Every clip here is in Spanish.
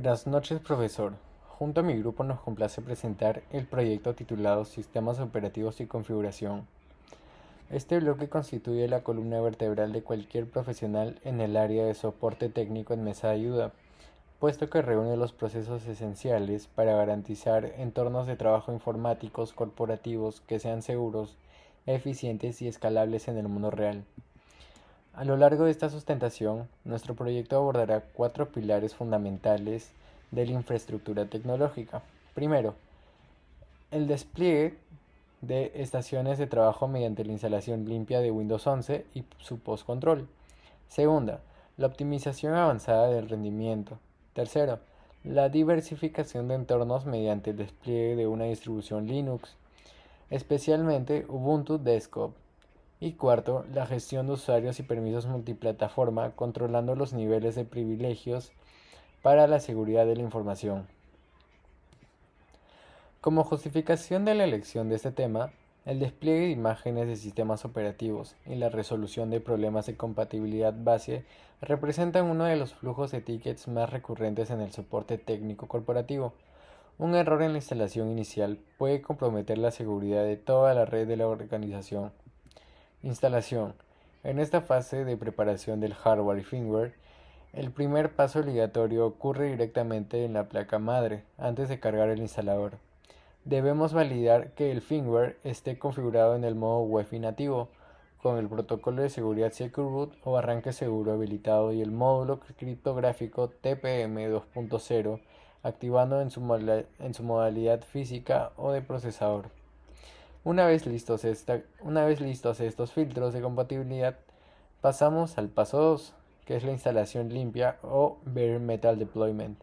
Buenas noches, profesor. Junto a mi grupo nos complace presentar el proyecto titulado Sistemas Operativos y Configuración. Este bloque constituye la columna vertebral de cualquier profesional en el área de soporte técnico en mesa de ayuda, puesto que reúne los procesos esenciales para garantizar entornos de trabajo informáticos corporativos que sean seguros, eficientes y escalables en el mundo real. A lo largo de esta sustentación, nuestro proyecto abordará cuatro pilares fundamentales de la infraestructura tecnológica. Primero, el despliegue de estaciones de trabajo mediante la instalación limpia de Windows 11 y su postcontrol. Segunda, la optimización avanzada del rendimiento. Tercero, la diversificación de entornos mediante el despliegue de una distribución Linux, especialmente Ubuntu Desktop. Y cuarto, la gestión de usuarios y permisos multiplataforma, controlando los niveles de privilegios para la seguridad de la información. Como justificación de la elección de este tema, el despliegue de imágenes de sistemas operativos y la resolución de problemas de compatibilidad base representan uno de los flujos de tickets más recurrentes en el soporte técnico corporativo. Un error en la instalación inicial puede comprometer la seguridad de toda la red de la organización. Instalación. En esta fase de preparación del hardware y firmware, el primer paso obligatorio ocurre directamente en la placa madre, antes de cargar el instalador. Debemos validar que el firmware esté configurado en el modo Wi-Fi nativo, con el protocolo de seguridad Secure Boot o arranque seguro habilitado y el módulo criptográfico TPM 2.0 activando en su modalidad física o de procesador. Una vez listos estos filtros de compatibilidad, pasamos al paso 2, que es la instalación limpia o Bare Metal Deployment.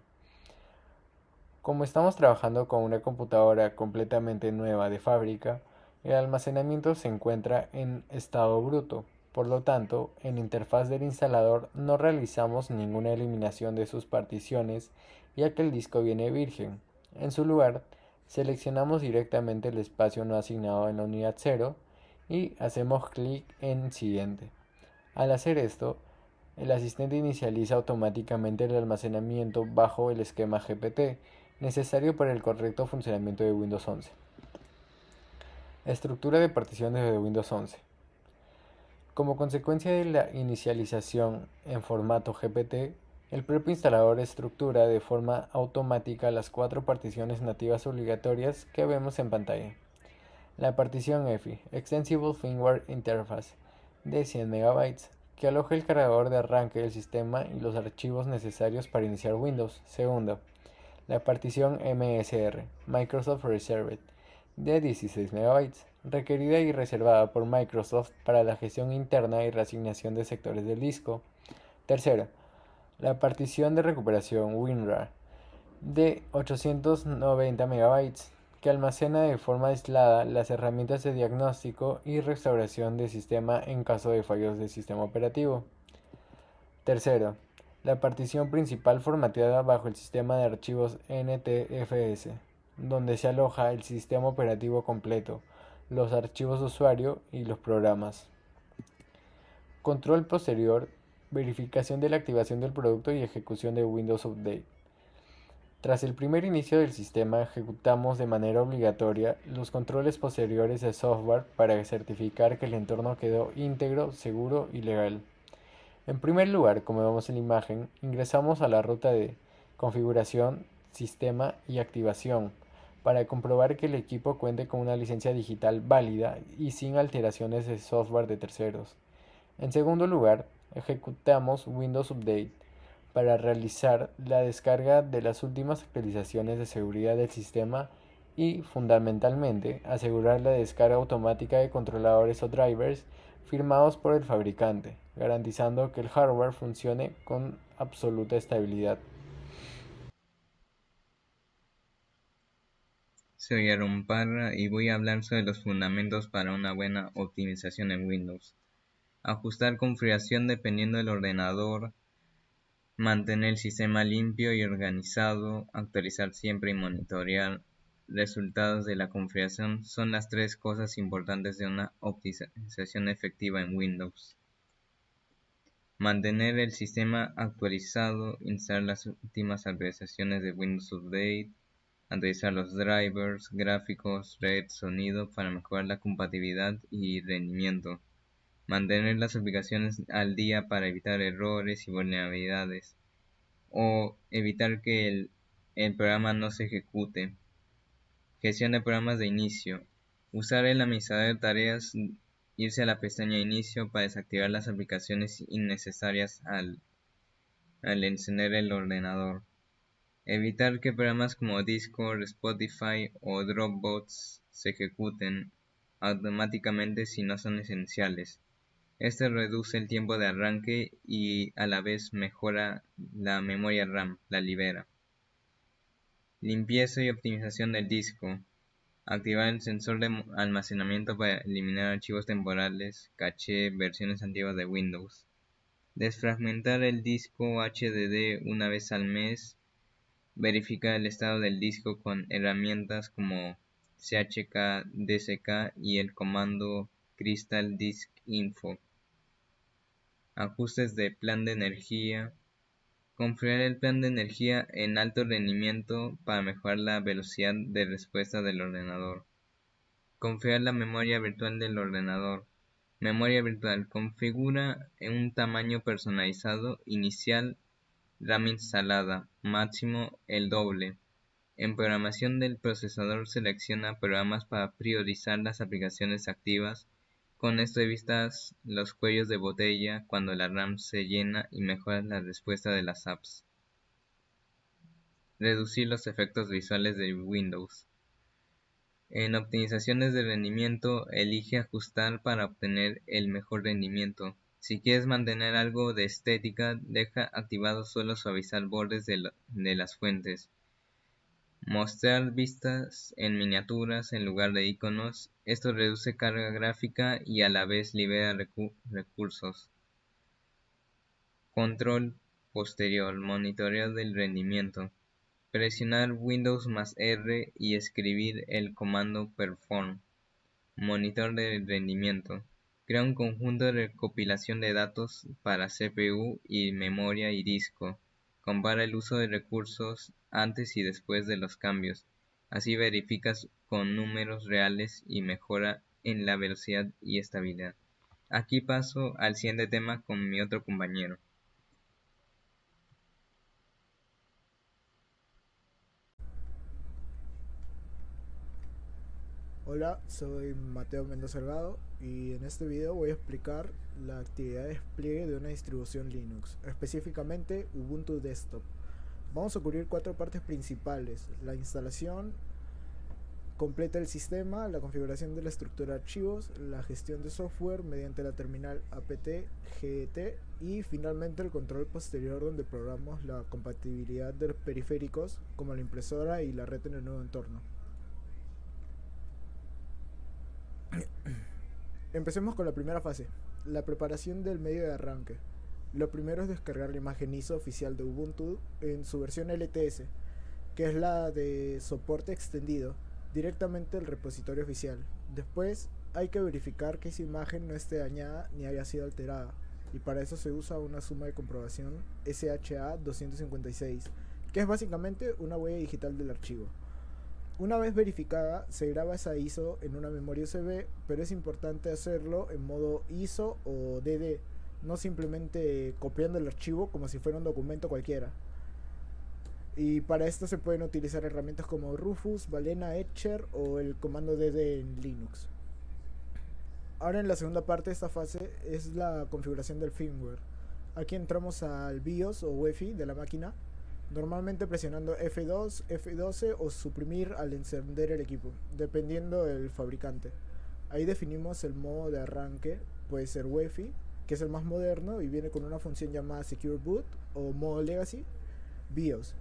Como estamos trabajando con una computadora completamente nueva de fábrica, el almacenamiento se encuentra en estado bruto. Por lo tanto, en la interfaz del instalador no realizamos ninguna eliminación de sus particiones, ya que el disco viene virgen. En su lugar, seleccionamos directamente el espacio no asignado en la unidad 0 y hacemos clic en Siguiente. Al hacer esto, el asistente inicializa automáticamente el almacenamiento bajo el esquema GPT, necesario para el correcto funcionamiento de Windows 11. Estructura de particiones de Windows 11. Como consecuencia de la inicialización en formato GPT, el propio instalador estructura de forma automática las cuatro particiones nativas obligatorias que vemos en pantalla. La partición EFI, Extensible Firmware Interface, de 100 MB, que aloja el cargador de arranque del sistema y los archivos necesarios para iniciar Windows. Segundo, la partición MSR, Microsoft Reserved, de 16 MB, requerida y reservada por Microsoft para la gestión interna y reasignación de sectores del disco. Tercero, la partición de recuperación WinRAR, de 890 MB, que almacena de forma aislada las herramientas de diagnóstico y restauración del sistema en caso de fallos del sistema operativo. Tercero, la partición principal formateada bajo el sistema de archivos NTFS, donde se aloja el sistema operativo completo, los archivos de usuario y los programas. Control posterior, verificación de la activación del producto y ejecución de Windows Update. Tras el primer inicio del sistema, ejecutamos de manera obligatoria los controles posteriores de software para certificar que el entorno quedó íntegro, seguro y legal. En primer lugar, como vemos en la imagen, ingresamos a la ruta de configuración, sistema y activación para comprobar que el equipo cuente con una licencia digital válida y sin alteraciones de software de terceros. En segundo lugar, ejecutamos Windows Update para realizar la descarga de las últimas actualizaciones de seguridad del sistema y, fundamentalmente, asegurar la descarga automática de controladores o drivers firmados por el fabricante, garantizando que el hardware funcione con absoluta estabilidad. Soy Aaron Parra y voy a hablar sobre los fundamentos para una buena optimización en Windows. Ajustar configuración dependiendo del ordenador, mantener el sistema limpio y organizado, actualizar siempre y monitorear resultados de la configuración son las tres cosas importantes de una optimización efectiva en Windows. Mantener el sistema actualizado, instalar las últimas actualizaciones de Windows Update, actualizar los drivers, gráficos, red, sonido para mejorar la compatibilidad y rendimiento. Mantener las aplicaciones al día para evitar errores y vulnerabilidades. O evitar que el programa no se ejecute. Gestión de programas de inicio. Usar el administrador de tareas, irse a la pestaña Inicio para desactivar las aplicaciones innecesarias al encender el ordenador. Evitar que programas como Discord, Spotify o Dropbox se ejecuten automáticamente si no son esenciales. Esto reduce el tiempo de arranque y a la vez mejora la memoria RAM, la libera. Limpieza y optimización del disco. Activar el sensor de almacenamiento para eliminar archivos temporales, caché, versiones antiguas de Windows. Desfragmentar el disco HDD una vez al mes. Verificar el estado del disco con herramientas como chk, dsk y el comando Crystal Disk Info. Ajustes de plan de energía. Configurar el plan de energía en alto rendimiento para mejorar la velocidad de respuesta del ordenador. Configurar la memoria virtual del ordenador. Memoria virtual. Configura en un tamaño personalizado inicial, RAM instalada, máximo el doble. En programación del procesador selecciona programas para priorizar las aplicaciones activas. Con esto evitas los cuellos de botella cuando la RAM se llena y mejoras la respuesta de las apps. Reducir los efectos visuales de Windows. En optimizaciones de rendimiento, elige ajustar para obtener el mejor rendimiento. Si quieres mantener algo de estética, deja activado solo suavizar bordes de las fuentes. Mostrar vistas en miniaturas en lugar de iconos. Esto reduce carga gráfica y a la vez libera recursos. Control posterior. Monitoreo del rendimiento. Presionar Windows más R y escribir el comando perform. Monitor de rendimiento. Crea un conjunto de recopilación de datos para CPU y memoria y disco. Compara el uso de recursos antes y después de los cambios. Así verificas con números reales y mejora en la velocidad y estabilidad. Aquí paso al siguiente tema con mi otro compañero. Hola, soy Mateo Mendoza Salgado y en este video voy a explicar la actividad de despliegue de una distribución Linux, específicamente Ubuntu Desktop. Vamos a cubrir 4 partes principales: la instalación completa del sistema, la configuración de la estructura de archivos, la gestión de software mediante la terminal apt-get y finalmente el control posterior, donde programamos la compatibilidad de los periféricos como la impresora y la red en el nuevo entorno. Empecemos con la primera fase, la preparación del medio de arranque. Lo primero es descargar la imagen ISO oficial de Ubuntu en su versión LTS, que es la de soporte extendido, directamente del repositorio oficial. Después hay que verificar que esa imagen no esté dañada ni haya sido alterada, y para eso se usa una suma de comprobación SHA-256, que es básicamente una huella digital del archivo. Una vez verificada, se graba esa ISO en una memoria USB, pero es importante hacerlo en modo ISO o DD, no simplemente copiando el archivo como si fuera un documento cualquiera. Y para esto se pueden utilizar herramientas como Rufus, Balena, Etcher o el comando DD en Linux. Ahora, en la segunda parte de esta fase es la configuración del firmware. Aquí entramos al BIOS o UEFI de la máquina, normalmente presionando F2, F12 o suprimir al encender el equipo, dependiendo del fabricante. Ahí definimos el modo de arranque, puede ser UEFI, que es el más moderno y viene con una función llamada Secure Boot, o modo Legacy, BIOS,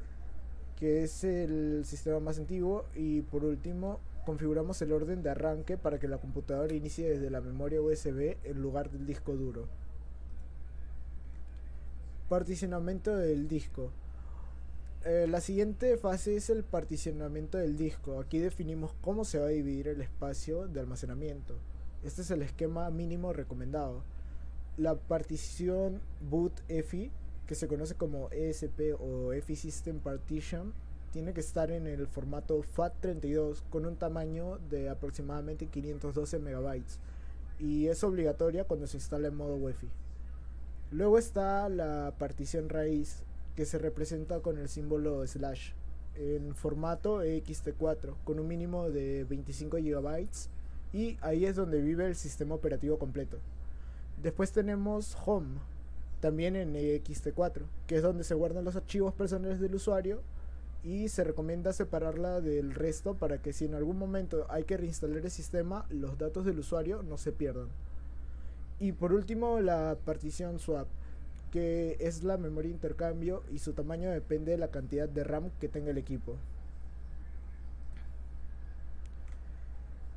que es el sistema más antiguo, y por último configuramos el orden de arranque para que la computadora inicie desde la memoria USB en lugar del disco duro. Particionamiento del disco. La siguiente fase es el particionamiento del disco. Aquí definimos cómo se va a dividir el espacio de almacenamiento. Este es el esquema mínimo recomendado. La partición boot EFI, que se conoce como ESP o EFI System Partition, tiene que estar en el formato FAT32 con un tamaño de aproximadamente 512 megabytes y es obligatoria cuando se instala en modo UEFI. Luego está la partición raíz, que se representa con el símbolo slash en formato ext4 con un mínimo de 25 gigabytes y ahí es donde vive el sistema operativo completo. Después tenemos home, también en ext4, que es donde se guardan los archivos personales del usuario y se recomienda separarla del resto para que si en algún momento hay que reinstalar el sistema, los datos del usuario no se pierdan. Y por último, la partición swap, que es la memoria de intercambio y su tamaño depende de la cantidad de RAM que tenga el equipo.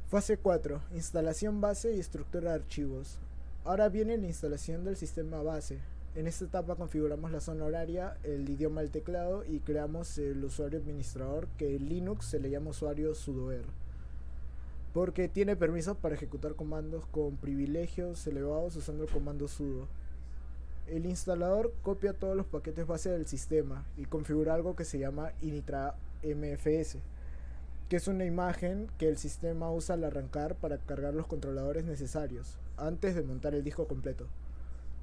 Fase 4. Instalación base y estructura de archivos. Ahora viene la instalación del sistema base. En esta etapa configuramos la zona horaria, el idioma del teclado y creamos el usuario administrador, que en Linux se le llama usuario sudoer, porque tiene permisos para ejecutar comandos con privilegios elevados usando el comando sudo. El instalador copia todos los paquetes base del sistema y configura algo que se llama initramfs, que es una imagen que el sistema usa al arrancar para cargar los controladores necesarios antes de montar el disco completo.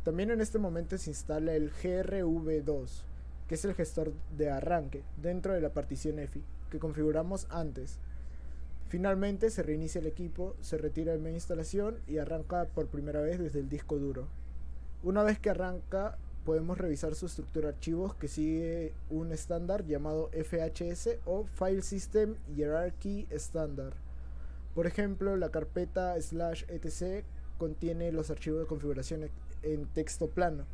También en este momento se instala el grv2, que es el gestor de arranque dentro de la partición EFI que configuramos antes. Finalmente se reinicia el equipo, se retira el menú instalación y arranca por primera vez desde el disco duro. Una vez que arranca, podemos revisar su estructura de archivos, que sigue un estándar llamado FHS o File System Hierarchy Standard. Por ejemplo, la carpeta /etc contiene los archivos de configuración en texto plano.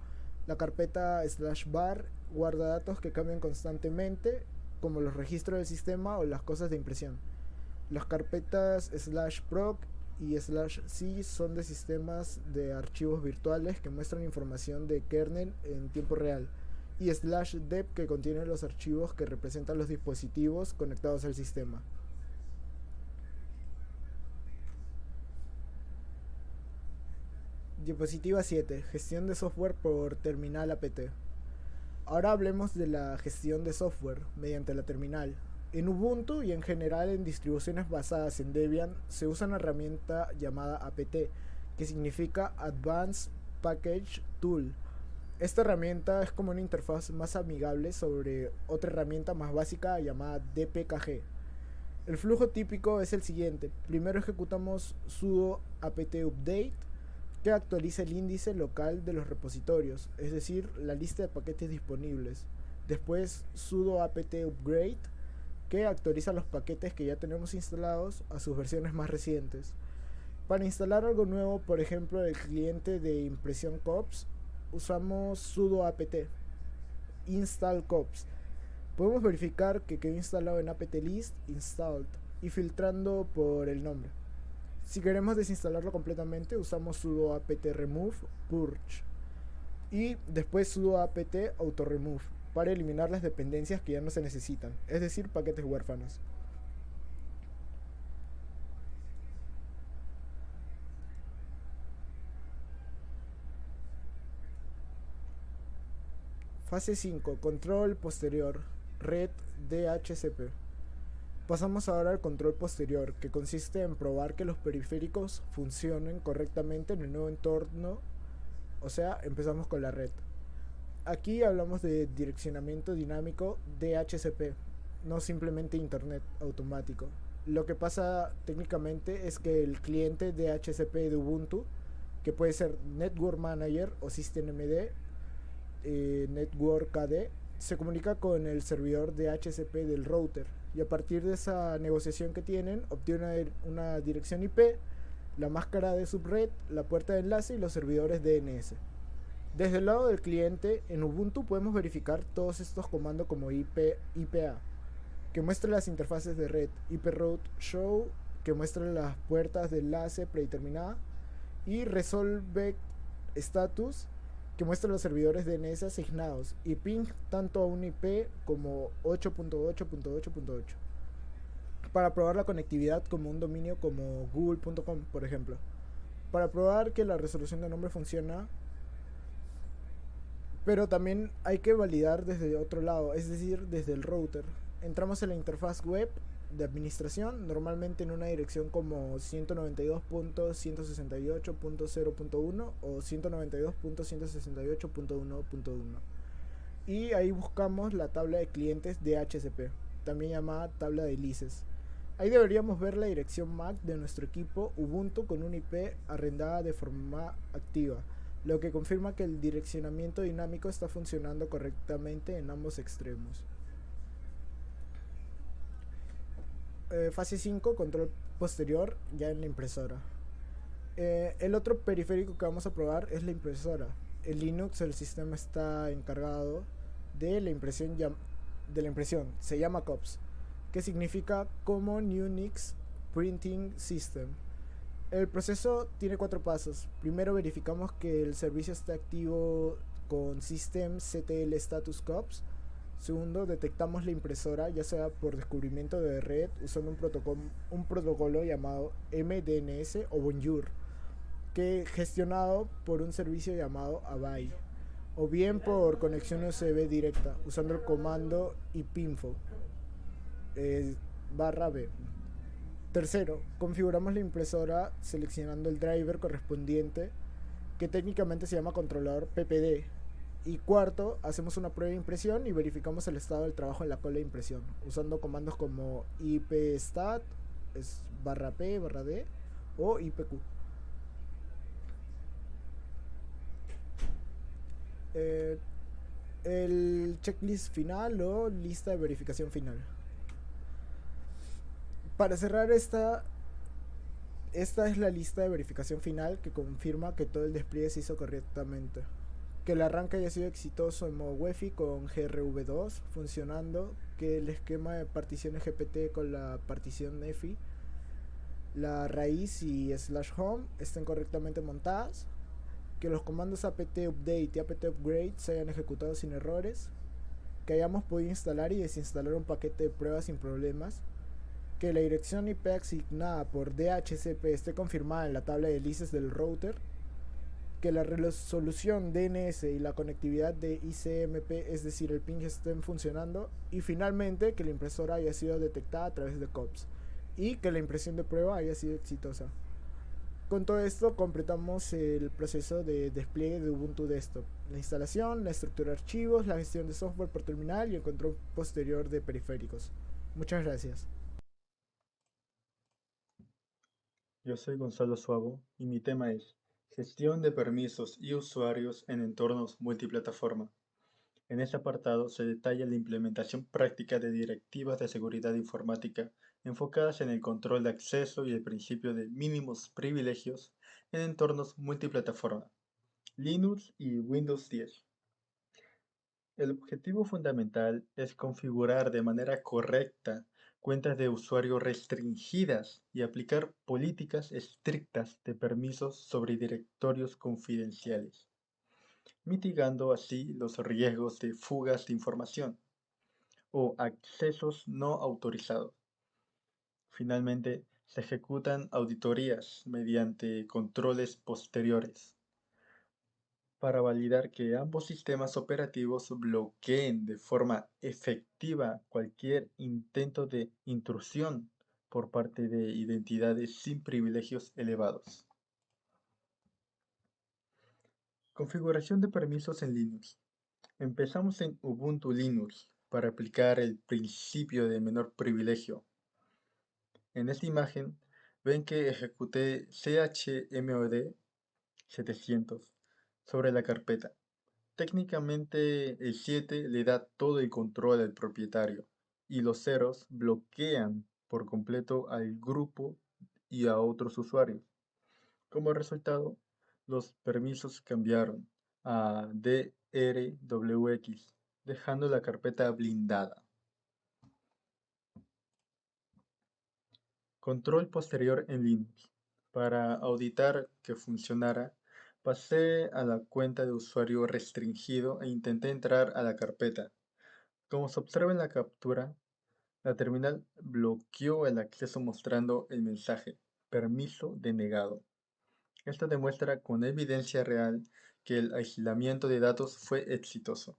La carpeta /var guarda datos que cambian constantemente, como los registros del sistema o las cosas de impresión. Las carpetas /proc y /c son de sistemas de archivos virtuales que muestran información de kernel en tiempo real, y /dep que contiene los archivos que representan los dispositivos conectados al sistema. Diapositiva 7. Gestión de software por terminal apt. Ahora hablemos de la gestión de software mediante la terminal. En Ubuntu y en general en distribuciones basadas en Debian se usa una herramienta llamada apt, que significa Advanced Package Tool. Esta herramienta es como una interfaz más amigable sobre otra herramienta más básica llamada dpkg. El flujo típico es el siguiente. Primero ejecutamos sudo apt update, que actualiza el índice local de los repositorios, es decir, la lista de paquetes disponibles. Después sudo apt upgrade, que actualiza los paquetes que ya tenemos instalados a sus versiones más recientes. Para instalar algo nuevo, por ejemplo el cliente de impresión COPS, usamos sudo apt install COPS. Podemos verificar que quedó instalado en apt-list installed y filtrando por el nombre. Si queremos desinstalarlo completamente, usamos sudo apt remove purge y después sudo apt autoremove para eliminar las dependencias que ya no se necesitan, es decir, paquetes huérfanos. Fase 5. Control posterior. Red DHCP. Pasamos ahora al control posterior, que consiste en probar que los periféricos funcionen correctamente en el nuevo entorno, o sea, empezamos con la red. Aquí hablamos de direccionamiento dinámico DHCP, no simplemente internet automático. Lo que pasa técnicamente es que el cliente DHCP de Ubuntu, que puede ser Network Manager o SystemMD, Network KD, se comunica con el servidor DHCP del router y a partir de esa negociación que tienen obtiene una dirección IP, la máscara de subred, la puerta de enlace y los servidores DNS. Desde el lado del cliente, en Ubuntu podemos verificar todos estos comandos como IPA, que muestra las interfaces de red, IProute show, que muestra las puertas de enlace predeterminada, y resolve status, que muestra los servidores DNS asignados, y ping tanto a un IP como 8.8.8.8, para probar la conectividad como un dominio como google.com, por ejemplo. Para probar que la resolución de nombre funciona, Pero también hay que validar desde otro lado, es decir, desde el router. Entramos en la interfaz web de administración, normalmente en una dirección como 192.168.0.1 o 192.168.1.1. Y ahí buscamos la tabla de clientes DHCP, también llamada tabla de lices. Ahí deberíamos ver la dirección MAC de nuestro equipo Ubuntu con una IP arrendada de forma activa, lo que confirma que el direccionamiento dinámico está funcionando correctamente en ambos extremos. Fase 5, control posterior ya en la impresora. El otro periférico que vamos a probar es la impresora. El Linux, el sistema está encargado de la impresión. Se llama COPS, que significa Common Unix Printing System. El proceso tiene 4 pasos. Primero verificamos que el servicio está activo con systemctl status cops. Segundo, detectamos la impresora, ya sea por descubrimiento de red, usando un protocolo llamado MDNS o Bonjour, que gestionado por un servicio llamado Avai, o bien por conexión USB directa, usando el comando ipinfo /b. Tercero, configuramos la impresora seleccionando el driver correspondiente, que técnicamente se llama controlador PPD. Y cuarto, hacemos una prueba de impresión y verificamos el estado del trabajo en la cola de impresión, usando comandos como ipstat, /p/d o ipq. Eh, el checklist final o lista de verificación final. Para cerrar esta es la lista de verificación final que confirma que todo el despliegue se hizo correctamente. Que el arranque haya sido exitoso en modo UEFI con GRV2 funcionando, que el esquema de particiones GPT con la partición EFI, la raíz y /home estén correctamente montadas, que los comandos apt update y apt upgrade se hayan ejecutado sin errores, que hayamos podido instalar y desinstalar un paquete de pruebas sin problemas, que la dirección IP asignada por DHCP esté confirmada en la tabla de lices del router, que la resolución DNS y la conectividad de ICMP, es decir, el ping, estén funcionando, y finalmente que la impresora haya sido detectada a través de COPS y que la impresión de prueba haya sido exitosa. Con todo esto completamos el proceso de despliegue de Ubuntu Desktop: la instalación, la estructura de archivos, la gestión de software por terminal y el control posterior de periféricos. Muchas gracias. Yo soy Gonzalo Suavo y mi tema es gestión de permisos y usuarios en entornos multiplataforma. En este apartado se detalla la implementación práctica de directivas de seguridad informática enfocadas en el control de acceso y el principio de mínimos privilegios en entornos multiplataforma, Linux y Windows 10. El objetivo fundamental es configurar de manera correcta cuentas de usuario restringidas y aplicar políticas estrictas de permisos sobre directorios confidenciales, mitigando así los riesgos de fugas de información o accesos no autorizados. Finalmente, se ejecutan auditorías mediante controles posteriores para validar que ambos sistemas operativos bloqueen de forma efectiva cualquier intento de intrusión por parte de identidades sin privilegios elevados. Configuración de permisos en Linux. Empezamos en Ubuntu Linux para aplicar el principio de menor privilegio. En esta imagen ven que ejecuté chmod 700 sobre la carpeta. Técnicamente el 7 le da todo el control al propietario y los ceros bloquean por completo al grupo y a otros usuarios. Como resultado, los permisos cambiaron a DRWX, dejando la carpeta blindada. Control posterior en Linux. Para auditar que funcionara, pasé a la cuenta de usuario restringido e intenté entrar a la carpeta. Como se observa en la captura, la terminal bloqueó el acceso mostrando el mensaje "permiso denegado". Esto demuestra con evidencia real que el aislamiento de datos fue exitoso.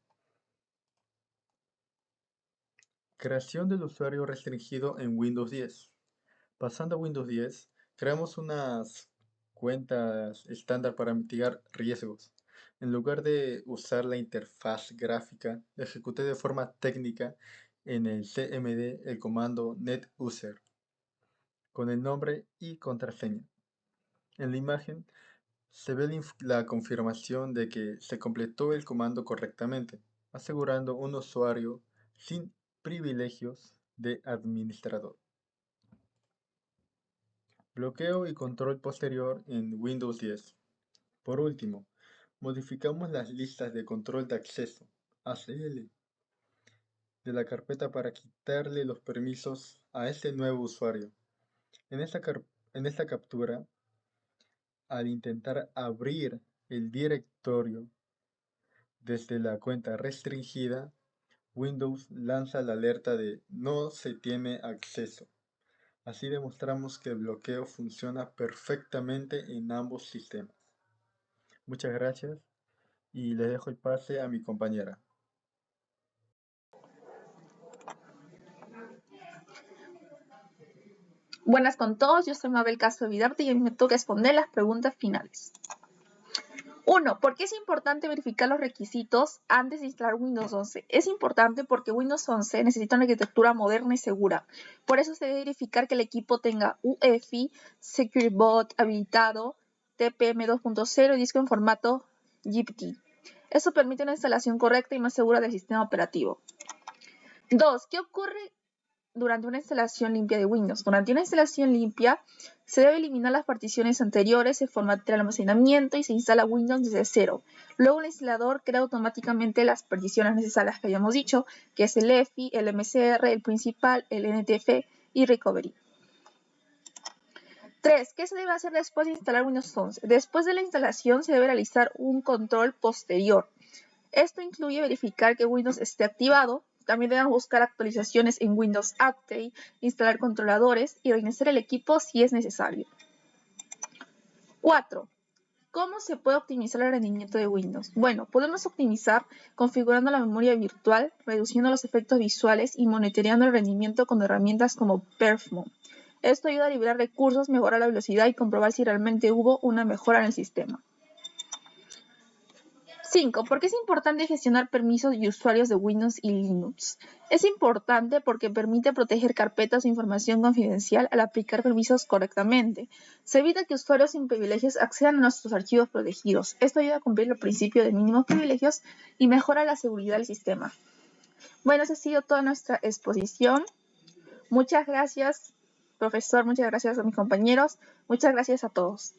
Creación del usuario restringido en Windows 10. Pasando a Windows 10, creamos unas cuentas estándar para mitigar riesgos. En lugar de usar la interfaz gráfica, ejecuté de forma técnica en el CMD el comando netuser con el nombre y contraseña. En la imagen se ve la confirmación de que se completó el comando correctamente, asegurando un usuario sin privilegios de administrador. Bloqueo y control posterior en Windows 10. Por último, modificamos las listas de control de acceso, ACL, de la carpeta para quitarle los permisos a este nuevo usuario. En esta captura, al intentar abrir el directorio desde la cuenta restringida, Windows lanza la alerta de no se tiene acceso. Así demostramos que el bloqueo funciona perfectamente en ambos sistemas. Muchas gracias y le dejo el pase a mi compañera. Buenas con todos, yo soy Mabel Castro Vidarte y a mí me toca responder las preguntas finales. 1. ¿Por qué es importante verificar los requisitos antes de instalar Windows 11? Es importante porque Windows 11 necesita una arquitectura moderna y segura. Por eso se debe verificar que el equipo tenga UEFI, SecureBot habilitado, TPM 2.0 y disco en formato GPT. Eso permite una instalación correcta y más segura del sistema operativo. 2. ¿Qué ocurre durante una instalación limpia de Windows? Durante una instalación limpia se debe eliminar las particiones anteriores, se formata el almacenamiento y se instala Windows desde cero. Luego el instalador crea automáticamente las particiones necesarias que habíamos dicho, que es el EFI, el MCR, el principal, el NTF y Recovery. 3. ¿Qué se debe hacer después de instalar Windows 11? Después de la instalación se debe realizar un control posterior. Esto incluye verificar que Windows esté activado. También deben buscar actualizaciones en Windows Update, instalar controladores y reiniciar el equipo si es necesario. 4. ¿Cómo se puede optimizar el rendimiento de Windows? Bueno, podemos optimizar configurando la memoria virtual, reduciendo los efectos visuales y monitoreando el rendimiento con herramientas como perfmon. Esto ayuda a liberar recursos, mejorar la velocidad y comprobar si realmente hubo una mejora en el sistema. 5. ¿Por qué es importante gestionar permisos y usuarios de Windows y Linux? Es importante porque permite proteger carpetas o información confidencial al aplicar permisos correctamente. Se evita que usuarios sin privilegios accedan a nuestros archivos protegidos. Esto ayuda a cumplir el principio de mínimos privilegios y mejora la seguridad del sistema. Bueno, esa ha sido toda nuestra exposición. Muchas gracias, profesor. Muchas gracias a mis compañeros. Muchas gracias a todos.